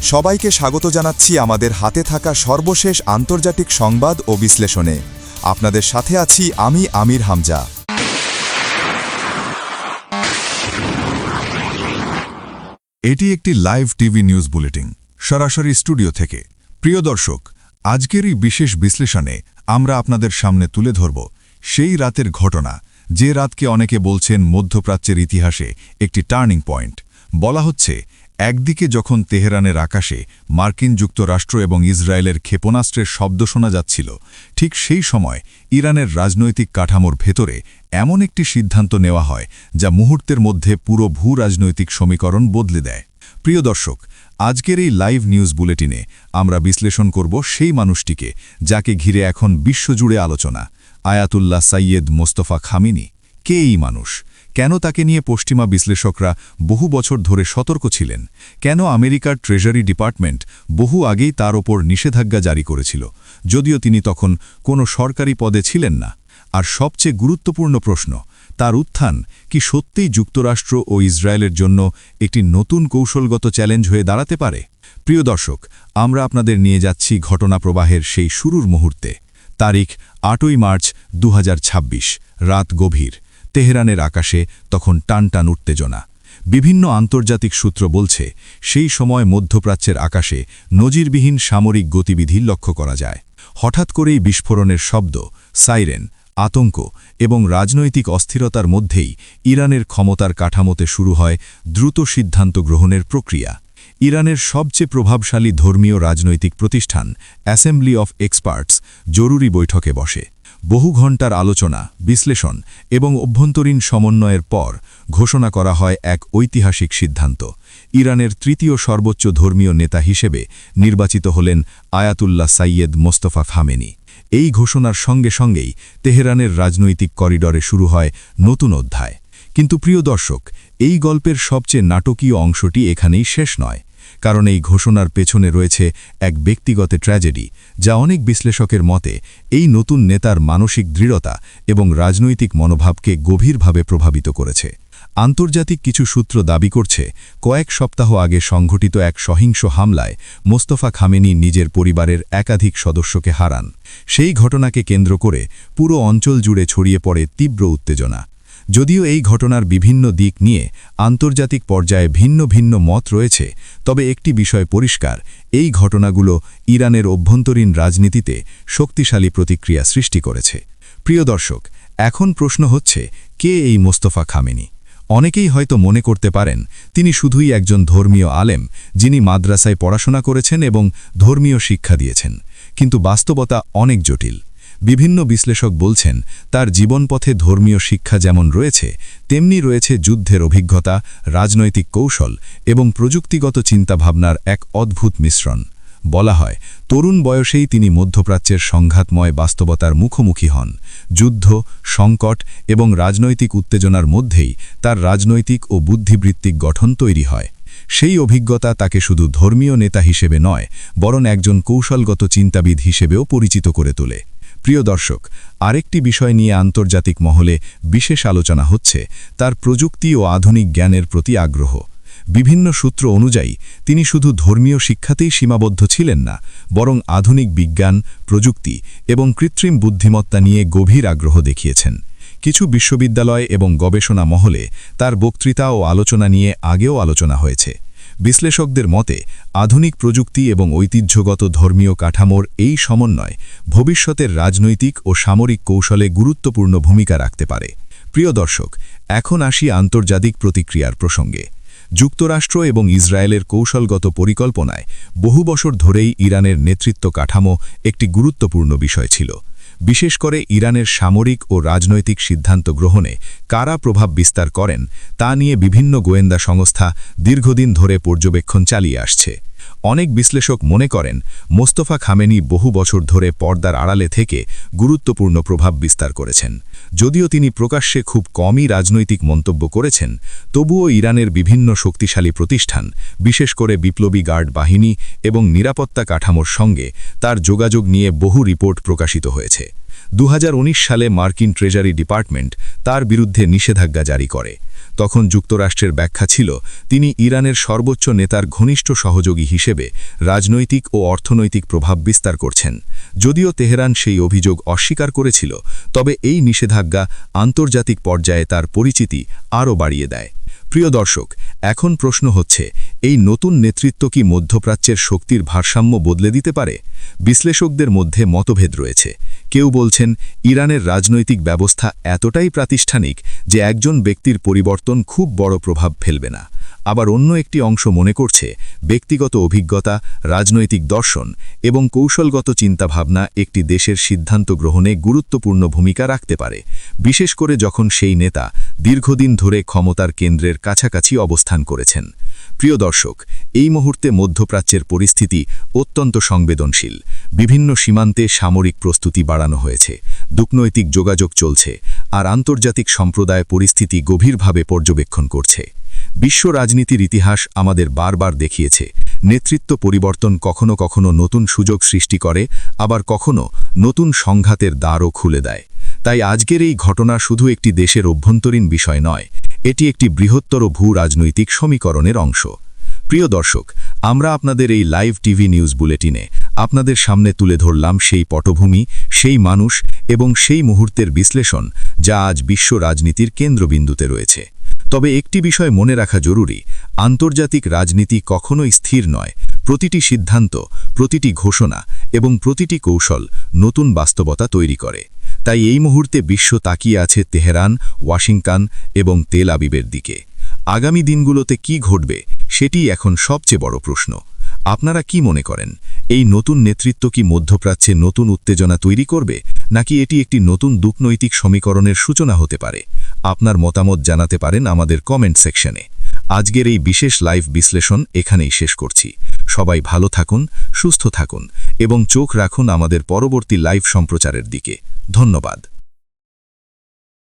সবাইকে স্বাগত জানাচ্ছি আমাদের হাতে থাকা সর্বশেষ আন্তর্জাতিক সংবাদ ও বিশ্লেষণে। আপনাদের সাথে আছি আমি আমির হামজা। এটি একটি লাইভ টিভি নিউজ বুলেটিন, সরাসরি স্টুডিও থেকে। প্রিয় দর্শক, আজকের এই বিশেষ বিশ্লেষণে আমরা আপনাদের সামনে তুলে ধরব সেই রাতের ঘটনা, যে রাতকে অনেকে বলছেন মধ্যপ্রাচ্যের ইতিহাসে একটি টার্নিং পয়েন্ট। বলা হচ্ছে, একদিকে যখন তেহরানের আকাশে মার্কিন যুক্তরাষ্ট্র এবং ইসরায়েলের ক্ষেপণাস্ত্রের শব্দ শোনা যাচ্ছিল, ঠিক সেই সময় ইরানের রাজনৈতিক কাঠামোর ভেতরে এমন একটি সিদ্ধান্ত নেওয়া হয় যা মুহূর্তের মধ্যে পুরো ভূ-রাজনৈতিক সমীকরণ বদলে দেয়। প্রিয় দর্শক, আজকের এই লাইভ নিউজ বুলেটিনে আমরা বিশ্লেষণ করব সেই মানুষটিকে যাকে ঘিরে এখন বিশ্বজুড়ে আলোচনা, আয়াতুল্লাহ সাইয়েদ মোস্তফা খামেনি। কে এই মানুষ? কেন তাকে নিয়ে পশ্চিমা বিশ্লেষকরা বহু বছর ধরে সতর্ক ছিলেন? কেন আমেরিকার ট্রেজারি ডিপার্টমেন্ট বহু আগেই তার ওপর নিষেধাজ্ঞা জারি করেছিল, যদিও তিনি তখন কোনো সরকারি পদে ছিলেন না? আর সবচেয়ে গুরুত্বপূর্ণ প্রশ্ন, তার উত্থান কি সত্যিই যুক্তরাষ্ট্র ও ইসরায়েলের জন্য একটি নতুন কৌশলগত চ্যালেঞ্জ হয়ে দাঁড়াতে পারে? প্রিয় দর্শক, আমরা আপনাদের নিয়ে যাচ্ছি ঘটনা প্রবাহের সেই শুরুর মুহূর্তে। তারিখ ৮ই মার্চ ২০২৬, রাত গভীর। তেহরানের আকাশে তখন টানটান উত্তেজনা। বিভিন্ন আন্তর্জাতিক সূত্র বলছে, সেই সময় মধ্যপ্রাচ্যের আকাশে নজিরবিহীন সামরিক গতিবিধি লক্ষ্য করা যায়। হঠাৎ করেই বিস্ফোরণের শব্দ, সাইরেন, আতঙ্ক এবং রাজনৈতিক অস্থিরতার মধ্যেই ইরানের ক্ষমতার কাঠামোতে শুরু হয় দ্রুত সিদ্ধান্ত গ্রহণের প্রক্রিয়া। ইরানের সবচেয়ে প্রভাবশালী ধর্মীয় রাজনৈতিক প্রতিষ্ঠান অ্যাসেম্বলি অফ এক্সপার্টস জরুরি বৈঠকে বসে। বহু ঘণ্টার আলোচনা, বিশ্লেষণ এবং অভ্যন্তরীণ সমন্বয়ের পর ঘোষণা করা হয় এক ঐতিহাসিক সিদ্ধান্ত। ইরানের তৃতীয় সর্বোচ্চ ধর্মীয় নেতা হিসেবে নির্বাচিত হলেন আয়াতুল্লাহ সাইয়েদ মোস্তফা খামেনি। এই ঘোষণার সঙ্গে সঙ্গেই তেহরানের রাজনৈতিক করিডরে শুরু হয় নতুন অধ্যায়। কিন্তু প্রিয় দর্শক, এই গল্পের সবচেয়ে নাটকীয় অংশটি এখানেই শেষ নয়, কারণ এই ঘোষণার পেছনে রয়েছে এক ব্যক্তিগত ট্র্যাজেডি, যা অনেক বিশ্লেষকের মতে এই নতুন নেতার মানসিক দৃঢ়তা এবং রাজনৈতিক মনোভাবকে গভীরভাবে প্রভাবিত করেছে। আন্তর্জাতিক কিছু সূত্র দাবি করছে, কয়েক সপ্তাহ আগে সংঘটিত এক সহিংস হামলায় মোস্তফা খামেনি নিজের পরিবারের একাধিক সদস্যকে হারান। সেই ঘটনাকে কেন্দ্র করে পুরো অঞ্চল জুড়ে ছড়িয়ে পড়ে তীব্র উত্তেজনা। যদিও এই ঘটনার বিভিন্ন দিক নিয়ে আন্তর্জাতিক পর্যায়ে ভিন্ন ভিন্ন মত রয়েছে, তবে একটি বিষয় পরিষ্কার, এই ঘটনাগুলো ইরানের অভ্যন্তরীণ রাজনীতিতে শক্তিশালী প্রতিক্রিয়া সৃষ্টি করেছে। প্রিয় দর্শক, এখন প্রশ্ন হচ্ছে, কে এই মোস্তফা খামেনি? অনেকেই হয়তো মনে করতে পারেন তিনি শুধুই একজন ধর্মীয় আলেম, যিনি মাদ্রাসায় পড়াশোনা করেছেন এবং ধর্মীয় শিক্ষা দিয়েছেন। কিন্তু বাস্তবতা অনেক জটিল। বিভিন্ন বিশ্লেষক বলছেন, তার জীবনপথে ধর্মীয় শিক্ষা যেমন রয়েছে, তেমনি রয়েছে যুদ্ধের অভিজ্ঞতা, রাজনৈতিক কৌশল এবং প্রযুক্তিগত চিন্তাভাবনার এক অদ্ভুত মিশ্রণ। বলা হয়, তরুণ বয়সেই তিনি মধ্যপ্রাচ্যের সংঘাতময় বাস্তবতার মুখোমুখি হন। যুদ্ধ, সংকট এবং রাজনৈতিক উত্তেজনার মধ্যেই তার রাজনৈতিক ও বুদ্ধিবৃত্তিক গঠন তৈরি হয়। সেই অভিজ্ঞতা তাকে শুধু ধর্মীয় নেতা হিসেবে নয়, বরং একজন কৌশলগত চিন্তাবিদ হিসেবেও পরিচিত করে তোলে। প্রিয় দর্শক, আরেকটি বিষয় নিয়ে আন্তর্জাতিক মহলে বিশেষ আলোচনা হচ্ছে, তার প্রযুক্তি ও আধুনিক জ্ঞানের প্রতি আগ্রহ। বিভিন্ন সূত্র অনুযায়ী তিনি শুধু ধর্মীয় শিক্ষাতেই সীমাবদ্ধ ছিলেন না, বরং আধুনিক বিজ্ঞান, প্রযুক্তি এবং কৃত্রিম বুদ্ধিমত্তা নিয়ে গভীর আগ্রহ দেখিয়েছেন। কিছু বিশ্ববিদ্যালয় এবং গবেষণা মহলে তার বক্তৃতা ও আলোচনা নিয়ে আগেও আলোচনা হয়েছে। বিশ্লেষকদের মতে, আধুনিক প্রযুক্তি এবং ঐতিহ্যগত ধর্মীয় কাঠামোর এই সমন্বয় ভবিষ্যতের রাজনৈতিক ও সামরিক কৌশলে গুরুত্বপূর্ণ ভূমিকা রাখতে পারে। প্রিয় দর্শক, এখন আসি আন্তর্জাতিক প্রতিক্রিয়ার প্রসঙ্গে। যুক্তরাষ্ট্র এবং ইসরায়েলের কৌশলগত পরিকল্পনায় বহু বছর ধরেই ইরানের নেতৃত্ব কাঠামো একটি গুরুত্বপূর্ণ বিষয় ছিল। বিশেষ করে ইরানের সামরিক ও রাজনৈতিক সিদ্ধান্ত গ্রহণে কারা প্রভাব বিস্তার করেন, তা নিয়ে বিভিন্ন গোয়েন্দা সংস্থা দীর্ঘদিন ধরে পর্যবেক্ষণ চালিয়ে আসছে। অনেক বিশ্লেষক মনে করেন, মোস্তফা খামেনি বহু বছর ধরে পর্দার আড়ালে থেকে গুরুত্বপূর্ণ প্রভাব বিস্তার করেছেন। যদিও তিনি প্রকাশ্যে খুব কমই রাজনৈতিক মন্তব্য করেছেন, তবুও ইরানের বিভিন্ন শক্তিশালী প্রতিষ্ঠান, বিশেষ করে বিপ্লবী গার্ড বাহিনী এবং নিরাপত্তা কাঠামোর সঙ্গে তার যোগাযোগ নিয়ে বহু রিপোর্ট প্রকাশিত হয়েছে। ২০১৯ সালে মার্কিন ট্রেজারি ডিপার্টমেন্ট তার বিরুদ্ধে নিষেধাজ্ঞা জারি করে। তখন যুক্তরাষ্ট্রের ব্যাখ্যা ছিল তিনি ইরানের সর্বোচ্চ নেতার ঘনিষ্ঠ সহযোগী হিসেবে রাজনৈতিক ও অর্থনৈতিক প্রভাব বিস্তার করছেন। যদিও তেহরান সেই অভিযোগ অস্বীকার করেছিল, তবে এই নিষেধাজ্ঞা আন্তর্জাতিক পর্যায়ে তার পরিচিতি আরও বাড়িয়ে দেয়। প্রিয় দর্শক, এখন প্রশ্ন হচ্ছে, এই নতুন নেতৃত্ব কি মধ্যপ্রাচ্যের শক্তির ভারসাম্য বদলে দিতে পারে? বিশ্লেষকদের মধ্যে মতভেদ রয়েছে। কেউ বলছেন ইরানের রাজনৈতিক ব্যবস্থা এতটাই প্রাতিষ্ঠানিক যে একজন ব্যক্তির পরিবর্তন খুব বড় প্রভাব ফেলবে না। আবার অন্য একটি অংশ মনে করছে ব্যক্তিগত অভিজ্ঞতা, রাজনৈতিক দর্শন এবং কৌশলগত চিন্তাভাবনা একটি দেশের সিদ্ধান্ত গ্রহণে গুরুত্বপূর্ণ ভূমিকা রাখতে পারে, বিশেষ করে যখন সেই নেতা দীর্ঘদিন ধরে ক্ষমতার কেন্দ্রের কাছাকাছি অবস্থান করেছেন। প্রিয় দর্শক, এই মুহূর্তে মধ্যপ্রাচ্যের পরিস্থিতি অত্যন্ত সংবেদনশীল। বিভিন্ন সীমান্তে সামরিক প্রস্তুতি বাড়ানো হয়েছে, কূটনৈতিক যোগাযোগ চলছে, আর আন্তর্জাতিক সম্প্রদায় পরিস্থিতি গভীরভাবে পর্যবেক্ষণ করছে। বিশ্ব রাজনীতির ইতিহাস আমাদের বারবার দেখিয়েছে, নেতৃত্ব পরিবর্তন কখনো কখনো নতুন সুযোগ সৃষ্টি করে, আবার কখনো নতুন সংঘাতের দ্বারও খুলে দেয়। তাই আজকের এই ঘটনা শুধু একটি দেশের অভ্যন্তরীণ বিষয় নয়, এটি একটি বৃহত্তর ভূ-রাজনৈতিক সমীকরণের অংশ। প্রিয় দর্শক, আমরা আপনাদের এই লাইভ টিভি নিউজ বুলেটিনে আপনাদের সামনে তুলে ধরলাম সেই পটভূমি, সেই মানুষ এবং সেই মুহূর্তের বিশ্লেষণ যা আজ বিশ্ব রাজনীতির কেন্দ্রবিন্দুতে রয়েছে। তবে একটি বিষয় মনে রাখা জরুরি, আন্তর্জাতিক রাজনীতি কখনোই স্থির নয়। প্রতিটি সিদ্ধান্ত, প্রতিটি ঘোষণা এবং প্রতিটি কৌশল নতুন বাস্তবতা তৈরি করে। তাই এই মুহূর্তে বিশ্ব তাকিয়ে আছে তেহরান, ওয়াশিংটন এবং তেল আবিবের দিকে। আগামী দিনগুলোতে কি ঘটবে সেটিই এখন সবচেয়ে বড় প্রশ্ন। আপনারা কি মনে করেন, এই নতুন নেতৃত্ব কি মধ্যপ্রাচ্যে নতুন উত্তেজনা তৈরি করবে, নাকি এটি একটি নতুন কূটনৈতিক সমীকরণের সূচনা হতে পারে? আপনার মতামত জানাতে পারেন আমাদের কমেন্ট সেকশনে। আজকের এই বিশেষ লাইভ বিশ্লেষণ এখানেই শেষ করছি। সবাই ভালো থাকুন, সুস্থ থাকুন এবং চোখ রাখুন আমাদের পরবর্তী লাইভ সম্প্রচারের দিকে। ধন্যবাদ।